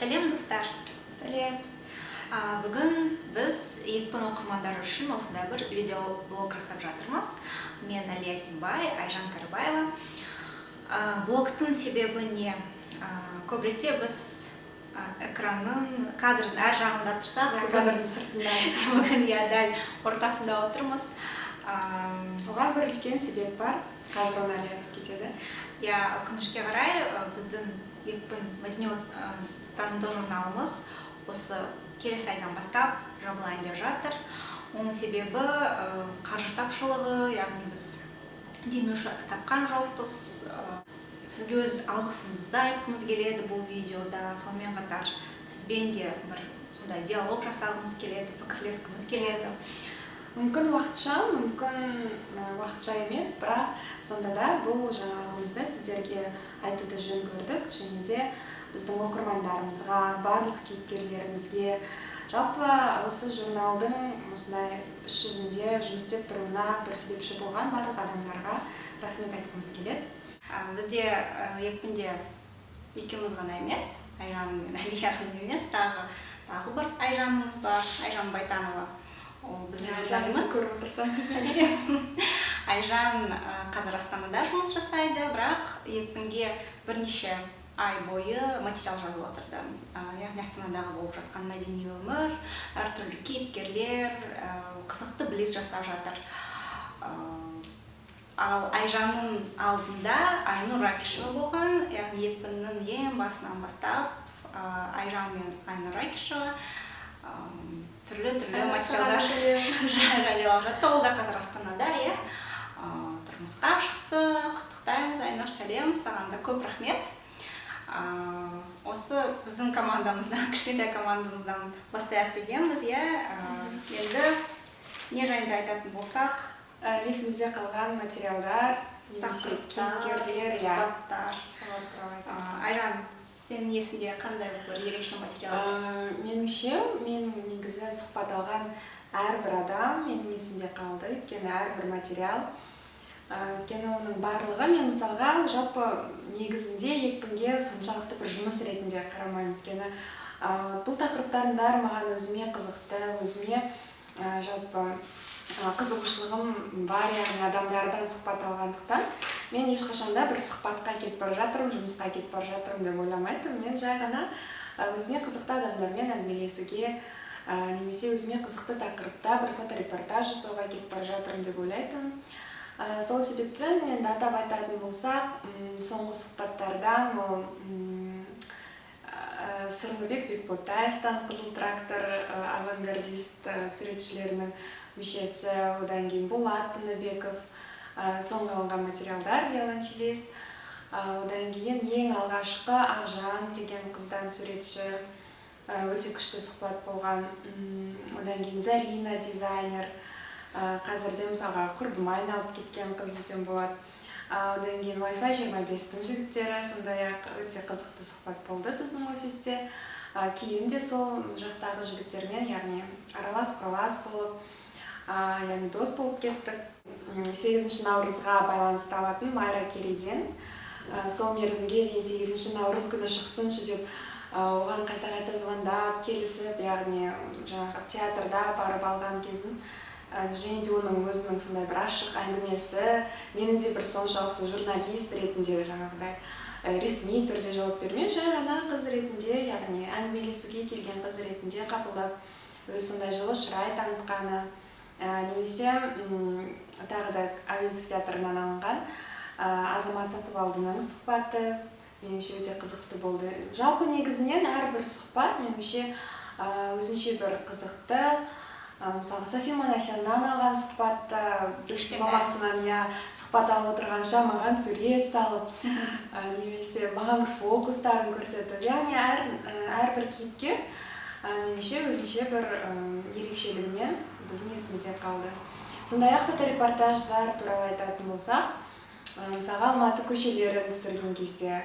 Сәлем достар. Сәлем. Бүгін біз екпін оқырмандар үшін осындай бір видеоблог жасап жатырмыз. Мен Әлия Симбай, Айжан Карыбаева. Блогтың себебі не? Көп ретте біз экранның кадрын әр жағында тұрсақ, Кадрдың сыртында. бүгін дәл ортасында отырмыз. Оған бір үлкен себеп бар. Қазір оны Әлия айтып кетеді. Өкінішке қарай біздің екпін мәдениет танымдық журналымыз осы келесі айдан бастап жабылайын деп жатыр. Оның себебі қаржы тапшылығы, яғни біз демеуші тапқан жоқпыз. Сізге өз алғысымызды айтқымыз келеді бұл видеода. Сонымен қатар сізбен де бір сондай диалог жасағымыз келеді, пікірлескіміз келеді. Мүмкін уақытша емес, бірақ сонда да бұл жаңалығымызды сіздерге айтуды жөн көрдік, және де біздің оқырмандарымызға, барлық кейіпкерлерімізге, жалпы осы журналдың осындай іс жүзінде жұмыс істеп тұруына бір себепші болған барлық адамдарға рахмет айтқымыз келеді. Бізде екпінде екеуміз ғана емес, Айжан мен Әлия ғана емес, тағы бір Айжанымыз бар, Айжан Байтанова. Ол біздің Айжанымыз көріп отырсаңыз. Айжан қазір Астанада жұмыс жасайды, бірақ екпінге бірнеше ай бойы материал жазып отырды. Яғни Астанадағы болып жатқан мәдени өмір, әртүрлі кейіпкерлер, қызықты білез жасап жатыр. Ал Айжанның алдында Айнұр Ракишева болған, яғни екпіннің ең басынан бастап Айжан мен Айнұр Ракишева түрлі материалдар жариялап жатты. Ол да қазір Астанада, тұрмысқа шықты. Құттықтаймыз, Айнұр, сәлем, саған да көп рахмет. Осы біздің командамыздан, кішкентай командамыздан бастайық дегенбіз. Енді не жайында айтатын болсақ, Есімізде қалған материалдар, немесе кейіпкерлер, сұхбаттар. Айжан, сенің есінде қандай бір ерекше материал? Меніңше, мен негізі сұхбат алған әрбір адам менің есімде қалды, өйткені әрбір материал. Өйткені оның барлығы, мен мысалға жалпы негізінде екпінге соншалықты бір жұмыс ретінде қарамаймын. Өйткені бұл тақырыптардың бәрі маған өзіме қызықты, өзіме жалпы қызығушылығым бар, яғни адамдардан сұхбат алғандықтан мен ешқашанда бір сұхбатқа кетіп бара жатырмын, жұмысқа кетіп бара жатырмын деп ойламайтын. Мен жай ғана өзіме қызықты адамдармен әңгімелесуге, немесе өзіме қызықты тақырыпта бір фоторепортаж жасауға кетіп бара жатырмын деп ойлайтын. Сол себептен енді атап айтатын болсақ, соңғы сұхбаттардан ол Сырлыбек Бекботаевтан, Қызыл трактор авангардист суретшілерінің мүшесі, одан кейін Болат Тыныбеков, соңғы алынған материалдар, виолончелист, одан кейін ең алғашқы Ақжан деген қыздан суретші, өте күшті сұхбат болған. Одан кейін Зарина дизайнер, қазірде мысалға құрбыма айналып кеткен қыз десем болады. Одан кейін Wi-Fi 25-тің жігіттері, сондай-ақ өте қызықты сұхбат болды біздің офисте. Кейін де сол жақтағы жігіттермен, яғни аралас-құралас болып, яғни дос болып кеттік. 8 наурызға байланысты алатын Майра Керейден. Сол мерзімге дейін 8 наурыз күні шықсыншы деп оған қайта-қайта звондап, келісіп, яғни театрда барып алған кезін. Және де оның өзінің сондай бір ашық әңгімесі, менің де бір соншалықты журналист ретінде жаңағыдай ресми түрде жауап бермей, жай ғана қыз ретінде, яғни әңгімелесуге келген қыз ретінде қабылдап, өз сондай жылы шырай танытқаны, немесе тағы да Әуезов театрынан алынған Азамат Сатыбалдының сұхбаты меніңше өте қызықты болды. Жалпы негізінен әрбір сұхбат меніңше өзінше бір қызықты. Мысалы, Софи Манасяннан алған сұхбатта біз мамасынан сұхбат алып отырғанша маған сурет салып, немесе маған бір фокустарын көрсетіп, яғни әрбір кейіпкер меніңше өзінше бір ерекшелігінен біздің есімізде қалды. Сондай-ақ фоторепортаждар туралы айтатын болсақ, мысалға Алматы көшелерін түсірген кезде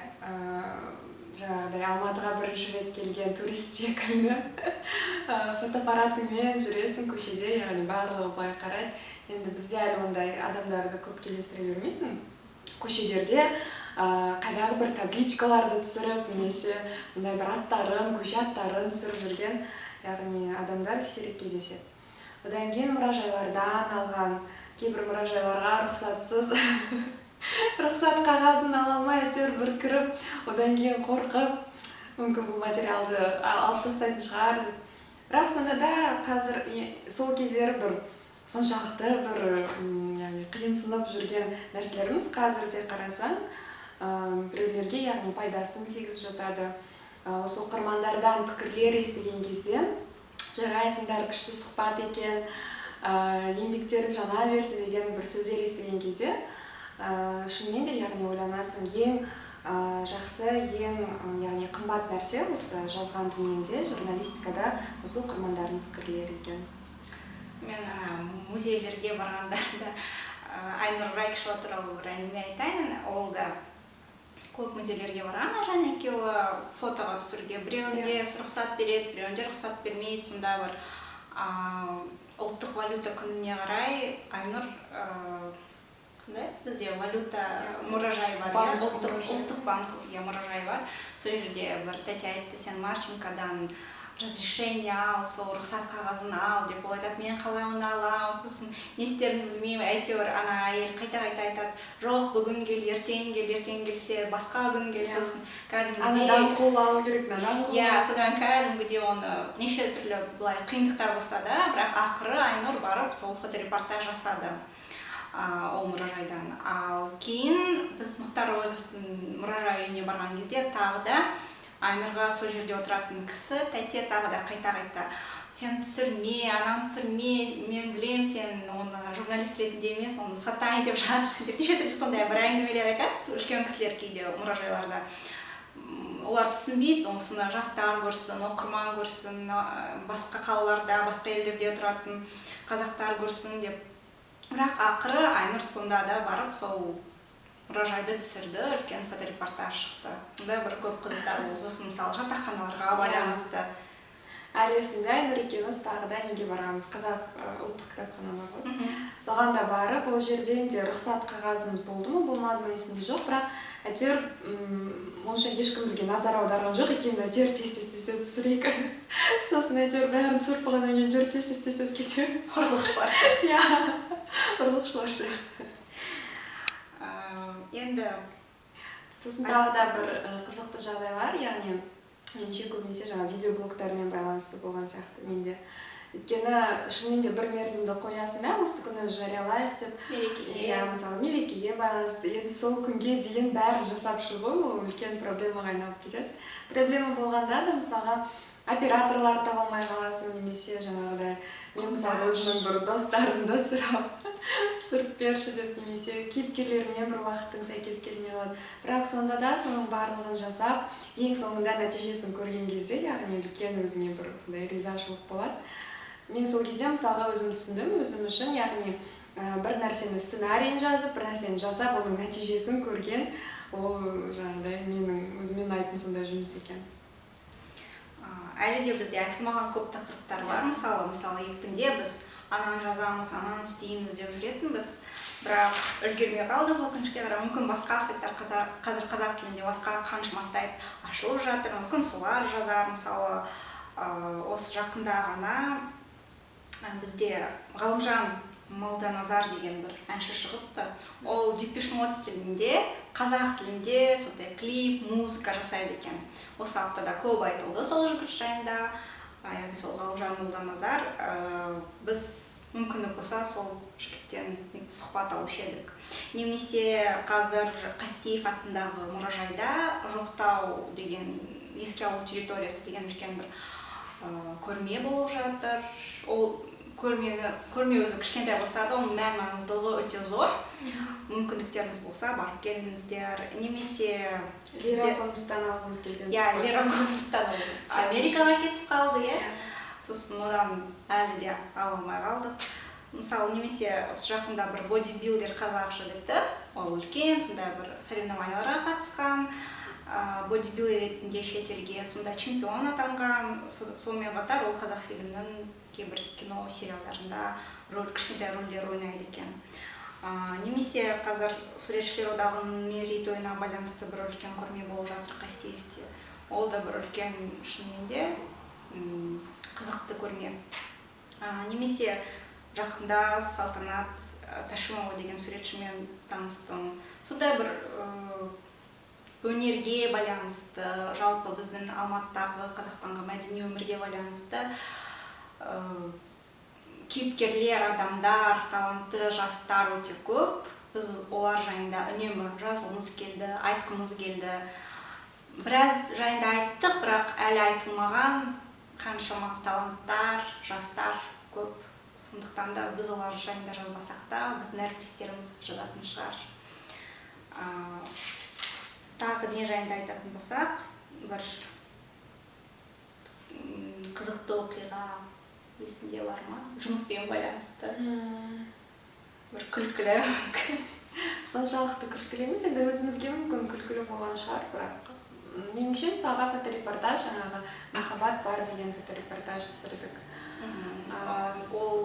жаңағыдай Алматыға бірінші рет келген турист секілді фотоаппаратыңмен жүресің көшеде, яғни барлығы былай қарайды. Енді бізде әлі ондай адамдарды көп кездестіре бермейсің. Көшелерде қайдағы бір табличкаларды түсіріп немесе сондай бір аттарын көше аттарын түсіріп жүрген яғни адамдар сирек кездеседі. Одан кейін мұражайлардан алған, кейбір мұражайларға рұқсатсыз рұқсат қағазын ала алмай әйтеуір бір кіріп, одан кейін қорқып, мүмкін бұл материалды алып тастайтын шығар деп. Бірақ сонда да қазір сол кездері бір соншалықты бір қиынсынып жүрген нәрселеріміз қазірде қарасаң біреулерге яғни пайдасын тигізіп жатады. Осы оқырмандардан пікірлер естіген кезде жарайсыңдар, күшті сұхбат екен, еңбектерің жана берсін деген бір сөздер естіген кезде шынымен де яғни ойланасың, ең жақсы, ең яғни қымбат нәрсе осы жазған дүниеңде, журналистикада осы оқырмандардың пікірлері екен. Мен музейлерге барғандарда Айнұр Райкшева туралы бір әңгіме айтайын. Ол да көп музейлерге барған, және екеуі фотоға түсіруге біреуінде рұқсат береді, біреуінде рұқсат бермейді. Сонда бір ұлттық валюта күніне қарай Айнұр бізде валюта мұражай бар, ұлттық банк мұражай бар. Сол жерде бір тәте айтты, сен Марченкодан разрешение ал, сол рұқсат қағазын ал деп, ол айтады, мен қалай оны алам, сосын не істерімді білмеймін. Әйтеуір ана әйел қайта айтады, жоқ, бүгін кел, ертең келсе, басқа күн кел, сосын кәдімгідей анадан қол алу керек, мынадан қол алу. Содан кәдімгідей оны неше түрлі былай қиындықтар болса да, бірақ ақыры Айнұр барып сол фоторепортаж жасады ол мұражайдан. Ал кейін біз Мұхтар Әуезовтің мұражай үйіне барған кезде тағы да Айнұрға сол жерде отыратын кісі тәте тағы да қайта сен түсірме, ананы түсірме, мен білем, сен оны журналист ретінде емес, оны сатайын деп жатырсың деп неше түрлі сондай бір әңгімелер айтады үлкен кісілер кейде мұражайларда. Олар түсінбейді, осыны жастар көрсін, оқырман көрсін, басқа қалаларда, басқа елдерде тұратын қазақтар көрсін деп. Бірақ ақыры Айнұр сонда да барып сол мұражайды түсірді, үлкен фоторепортаж шықты. Онда бір көп қызықтар болды, мысалы жатақханаларға байланысты. Әлі есімде Айнұр екеуміз тағы да неге барғанбыз, қазақ ұлттық кітапханаға ғой. Соған да барып, ол жерден де рұқсат қағазымыз болды ма, болмады ма есімде жоқ, бірақ әйтеуір онша ешкімізге назар аударған жоқ, екеуміз әйтеуір тез түсірейік. Сосын әйтеуір бәрін түсіріп болғаннан кейін жүр тез кетер. Ұрлықшылар. Енді сосын тағы да бір қызықты жағдайлар, яғни меніңше көбінесе жаңа видеоблогтармен байланысты болған сияқты менде. Өйткені шынымен де бір мерзімді қоясың, осы күні жариялайық деп. Мысалы мерекеге байланысты, енді сол күнге дейін бәрін жасап шығу үлкен проблемаға айналып кетеді. Проблема болғанда да мысалға операторлар таба алмай қаласың, немесе жаңағыдай мен мысалы өзімнің бір достарымды сұрап түсіріп берші деп, немесе кейіпкерлермен бір уақыттың сәйкес келмей қалады. Бірақ сонда да соның барлығын жасап, ең соңында нәтижесін көрген кезде, яғни үлкен өзіңе бір сондай ризашылық болады. Мен сол кезде мысалға өзім түсіндім, өзім үшін, яғни бір нәрсені сценарийін жазып, бір нәрсені жасап, оның нәтижесін көрген, ол жаңағыдай менің өзімен айтын сондай жұмыс екен. Әлі де бізде айтылмаған көп тақырыптар бар. Мысалы екпінде біз ананы жазамыз, ананы істейміз деп жүретінбіз, бірақ үлгермей қалдық өкінішке қарай. Мүмкін басқа сайттар, қазір қазақ тілінде басқа қаншама сайт ашылып жатыр, мүмкін солар жазар. Мысалы осы жақында ғана бізде Ғалымжан Молданазар деген бір әнші шығыпты. Ол Депеш Мод стилінде, қазақ тілінде сондай клип, музыка жасайды екен. Осы аптада көп айтылды сол жігіт жайында, яғни сол Ғалымжан Молданазар. Біз мүмкіндік болса сол жігіттен сұхбат алушы едік. Немесе қазір Қастеев атындағы мұражайда Жоқтау деген еске алу территориясы деген үлкен бір көрме болып жатыр. Ол көрме өзі кішкентай болса да, оның мән-маңыздылығы өте зор. Мүмкіндіктеріңіз болса, барып келіңіздер. Немесе Лера Констан алғымыз келген. Лера Констан Америкаға кетіп қалды, сосын одан әлі де ала алмай қалдық. Мысалы, немесе жақында бір бодибилдер қазақ жігіті, ол үлкен, сондай бір соревнованияларға қатысқан, бодибилдер ретінде шетелге сонда чемпион атанған. Сонымен қатар ол Қазақфильмнің кейбір кино сериалдарында кішкентай рөлдер ойнайды екен. Немесе қазір суретшілер одағының мерейтойына байланысты бір үлкен көрме болып жатыр Қастеевте. Ол да бір үлкен шынымен де қызықты көрме. Немесе жақында Салтанат Ташимова деген суретшімен таныстым. Сондай бір өнерге байланысты, жалпы біздің Алматыдағы Қазақстанға мәдени өмірге байланысты кейіпкерлер, адамдар, талантты жастар өте көп. Біз олар жайында үнемі жазғымыз келді, айтқымыз келді. Біраз жайында айттық, бірақ әлі айтылмаған қаншама таланттар, жастар көп. Сондықтан да біз олар жайында жазбасақ та, біздің әріптестеріміз жазатын шығар. Тағы не жайында айтатын болсақ, бір қызықты оқиға есінде бар ма? Жұмыспен байланысты. Бір күлкілі. Соншалықты күлкілі емес, енді өзімізге мүмкін күлкілі болған шығар, бірақ меніңше мысалға фоторепортаж, жаңағы «Махаббат бар» деген фоторепортаж түсірдік. Ол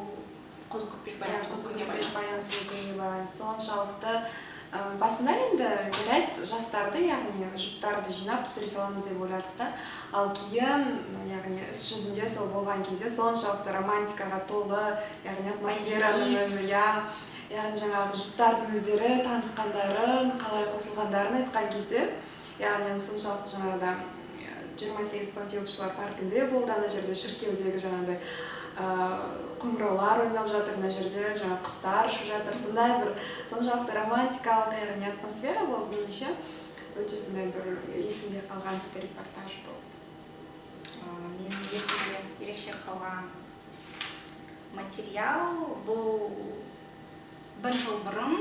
қозы көпеш байланысты күніне байланысты. Соншалықты басында енді жарайды жастарды, яғни жұптарды жинап түсіре саламыз деп ойладық та, ал кейін, яғни іс жүзінде сол болған кезде соншалықты романтикаға толы, яғни атмосфераның өзі, яғни жаңағы жұптардың өздері танысқандарын, қалай қосылғандарын айтқан кезде, яғни соншалықты жаңағыда 28 панфиловшылар паркінде болды, ана жерде шіркеудегі жаңағыдай қоңыраулар ойнап жатыр, мына жерде жаңа құстар ұшып жатыр, сондай бір соншалықты романтикалық, яғни атмосфера болды меніңше, өте сондай бір есімде қалған фоторепортаж болды. Менің есімде ерекше қалған материал бұл бір жыл бұрын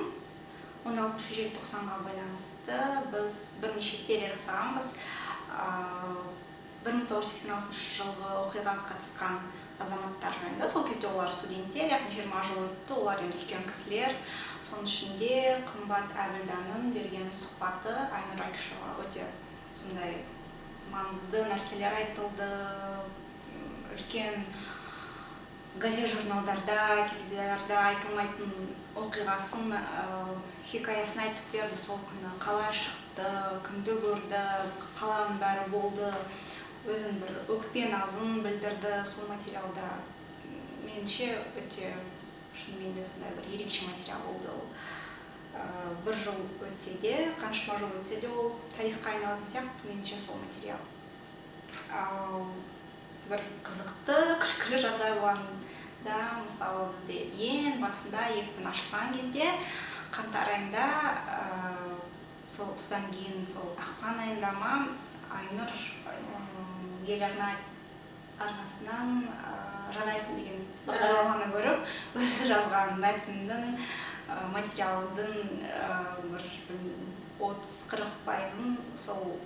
16 желтоқсанға байланысты біз бірнеше серия жасағанбыз. 1986 жылғы оқиғаға қатысқан азаматтар жайында. Сол кезде олар студенттер, яғни 20 жыл өтті, олар енді үлкен кісілер. Соның ішінде Қымбат Әбілданның берген сұхбаты Айнұр Айкышева өте сондай маңызды нәрселер айтылды. Үлкен газет журналдарда, теледидарда айтылмайтын оқиғасын, хикаясын айтып берді. Сол күні қалай шықты, кімді көрді, қаланың бәрі болды. Өзін бір өкпе назын білдірді сол материалда. Меніңше өте шынымен де сондай бір ерекше материал болды. Бір жыл өтсе де, қаншама жыл өтсе де ол тарихқа айналатын сияқты меніңше сол материал. Бір қызықты, күлкілі жағдай болғанда, мысалы бізде ең басында екпін ашқан кезде қаңтар айында, содан кейін сол ақпан айында ма Айнұр еларна арнасынан жарайсың деген бағдарламаны көріп, өзі жазған мәтіннің, материалдың бір 30-40%-ын сол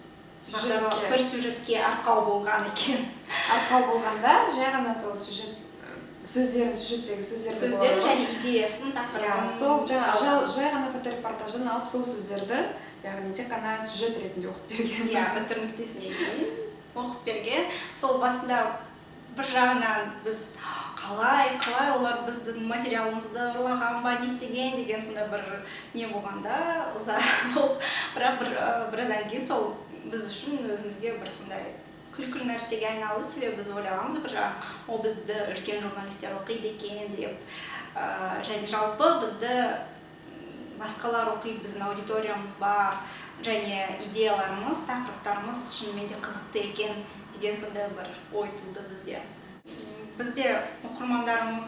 бір сюжетке арқау болған екен. Арқау болғанда, жай ғана сол сюжеттегі сөздерді және идеясын тақырыбын. Сол жай ғана фоторепортажын алып сол сөздерді, яғни тек қана сюжет ретінде оқып берген. Бітір нүктесіне дейін оқып берген. Сол басында бір жағынан біз қалай олар біздің материалымызды ұрлаған ба, не істеген деген сондай бір не болғанда ыза болып, бірақ біраздан кейін сол біз үшін өзімізге бір сондай күлкілі нәрсеге айналды, себебі біз ойлағанбыз бір жағынан ол бізді үлкен журналистер оқиды екен деп, және жалпы бізді басқалар оқиды, біздің аудиториямыз бар, және идеяларымыз, тақырыптарымыз шынымен де қызықты екен деген сондай бір ой туды бізде. Бізде оқырмандарымыз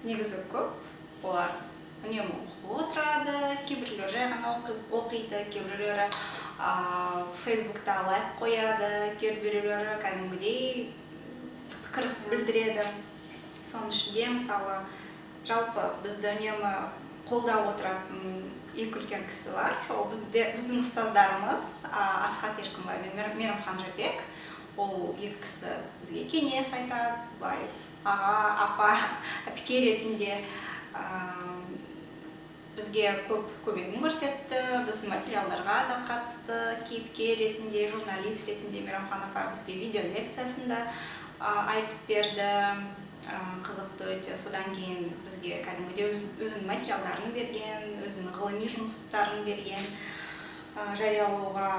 негізі көп, олар үнемі оқып отырады, кейбіреулері жай ғана оқиды, кейбіреулері Фейсбукта лайк қояды, кейбіреулері кәдімгідей пікір білдіреді. Соның ішінде мысалы жалпы бізді үнемі қолдап отыратын екі үлкен кісі бар. Ол біздің ұстаздарымыз Асхат Еркінбай мен Мейрамхан Жапек. Ол екі кісі бізге кеңес айтады, аға, апа, әпке ретінде бізге көп көмегін көрсетті, біздің материалдарға да қатысты, кейіпкер ретінде, журналист ретінде Мейрамхан апа бізге видео лекциясында айтып берді. қызықты өте. Содан кейін бізге кәдімгідей өзінің материалдарын берген, өзінің ғылыми жұмыстарын берген, жариялауға.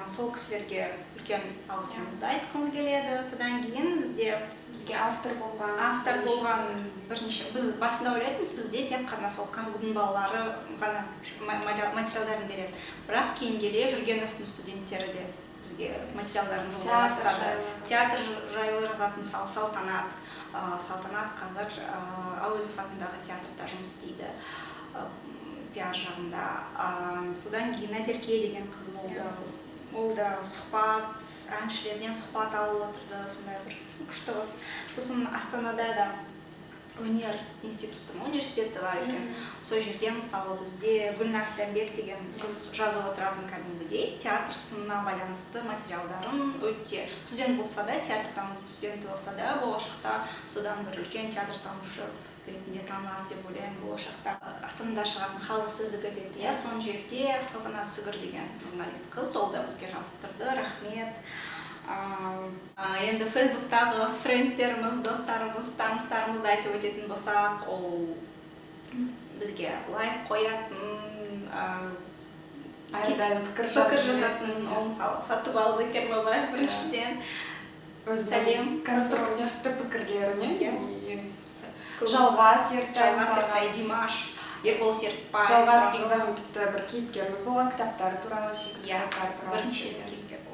Сол кісілерге үлкен алғысымызды айтқымыз келеді. Содан кейін бізге автор болған бірнеше, біз басында ойлайтынбыз, бізде тек қана сол Казгудың балалары ғана материалдарын береді. Бірақ кейін келе Жүргеновтың студенттері де бізге материалдарын жолдай бастады. Театр жайлы жазатын, мысалы Салтанат қазір Әуезов атындағы театрда жұмыс істейді, пиар жағында. Содан кейін Назерке деген қыз болды. Ол да әншілерден сұхбат алып отырды, сондай бір күшті қыз. Сосын Астанада да өнер институты, университеті бар екен. Сол жерде мысалы бізде Гүлнәр Сләмбек деген қыз жазып отыратын кәдімгідей театр сынына байланысты материалдарын өте. Студент болса да, театрдан студенті болса да, болашақта содан бір үлкен театр-танушы ретінде танылады деп ойлаймын болашақта. Астанада шығатын халық сөзі газеті, соның жерде Салтанат Сүгір деген журналист қыз, ол да бізге жазып тұрды, рахмет. Енді Фейсбуктағы френдтеріміз, достарымыз, таныстарымызды айтып өтетін болсақ, ол бізге лайк қоятын, әрдайым пікір жазатын, ол мысалы Сатыбалды Кермабаев біріншіден, сәлем, конструктивті пікірлеріне, Жалғас Ертай, Димаш, Ербол Серікбай, Жалғас біздің тіпті бір кейіпкеріміз болған, кітаптары туралы бірнеше кейіпкер болған.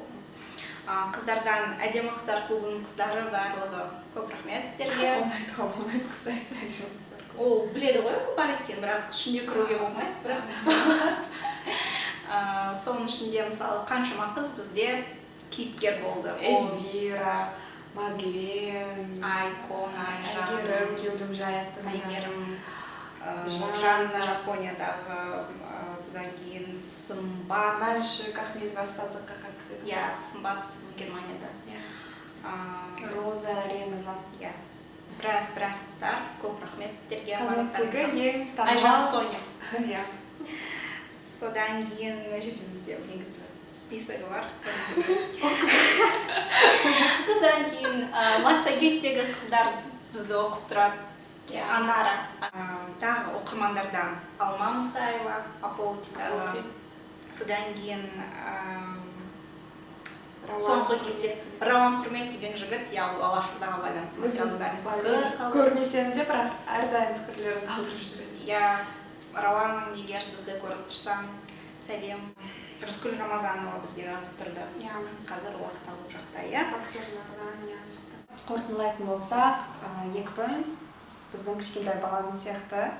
Қыздардан әдемі қыздар клубының қыздары барлығы көп рахмет сіздерге. Оны айтуға болмайды, кстати, әдемі қыздар. Ол біледі ғой бар екен, бірақ ішінде кіруге болмайды, бірақ. Соның ішінде мысалы қаншама қыз бізде кейіпкер болды. Эльвира, Мадлен, Айкон, Айгерім, Кеулім Жай Астанадағы, Айгерім, Жанна Жапониядағы, содан кейін Сымбат. Мәншік Ахметова аспаздыққа қатысты. Сымбат Германияда. Роза Аренова. Біраз қыздар, көп рахмет сіздерге. Қазақтегі ең танымал Айжан Соня. Содан кейін жерімде негізі списогі бар. Содан кейін Массагеттегі қыздар бізді оқып тұрады. Анара. Тағы оқырмандардан Алма Мұсаева, Аполтидағы. Содан кейін соңғы кезде Рауан Құрмет деген жігіт, ол Алашордаға байланысты материалдарын көрмесем де, бірақ әрдайым пікірлерін қалдырып жүреді. Рауан, егер бізді көріп тұрсаң, сәлем. Рыскүл Рамазанова бізге жазып тұрды. Қазір уақыт алып жақта, боксерлардан жазып. Қорытындылайтын болсақ, екпін біздің кішкентай баламыз сияқты.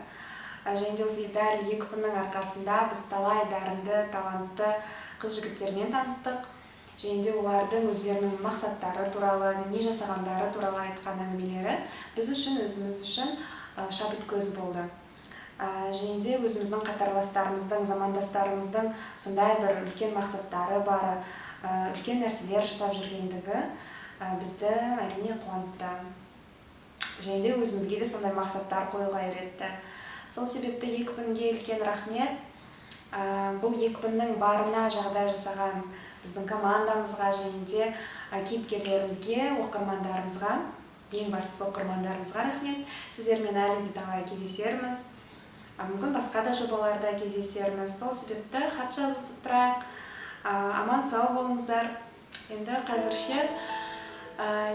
Және де осы дәл екпіннің арқасында біз талай дарынды, талантты қыз-жігіттермен таныстық. Және де олардың өздерінің мақсаттары туралы, не жасағандары туралы айтқан әңгімелері біз үшін, өзіміз үшін шабыт көз болды. Және де өзіміздің қатарластарымыздың, замандастарымыздың сондай бір үлкен мақсаттары бар, үлкен нәрселер жасап жүргендігі бізді әрине қуантты. Және де өзімізге де сондай мақсаттар қоюға үйретті. Сол себепті екпінге үлкен рахмет. Бұл екпіннің барына жағдай жасаған біздің командамызға, және де кейіпкерлерімізге, оқырмандарымызға, ең бастысы оқырмандарымызға рахмет. Сіздермен әлі де талай кездесерміз. Мүмкін басқа да жобаларда кездесерміз. Сол себепті хат жазысып тұрайық. Аман сау болыңыздар. Енді қазірше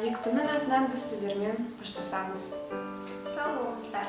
екпіннің атынан біз сіздермен қоштасамыз. Сау болыңыздар.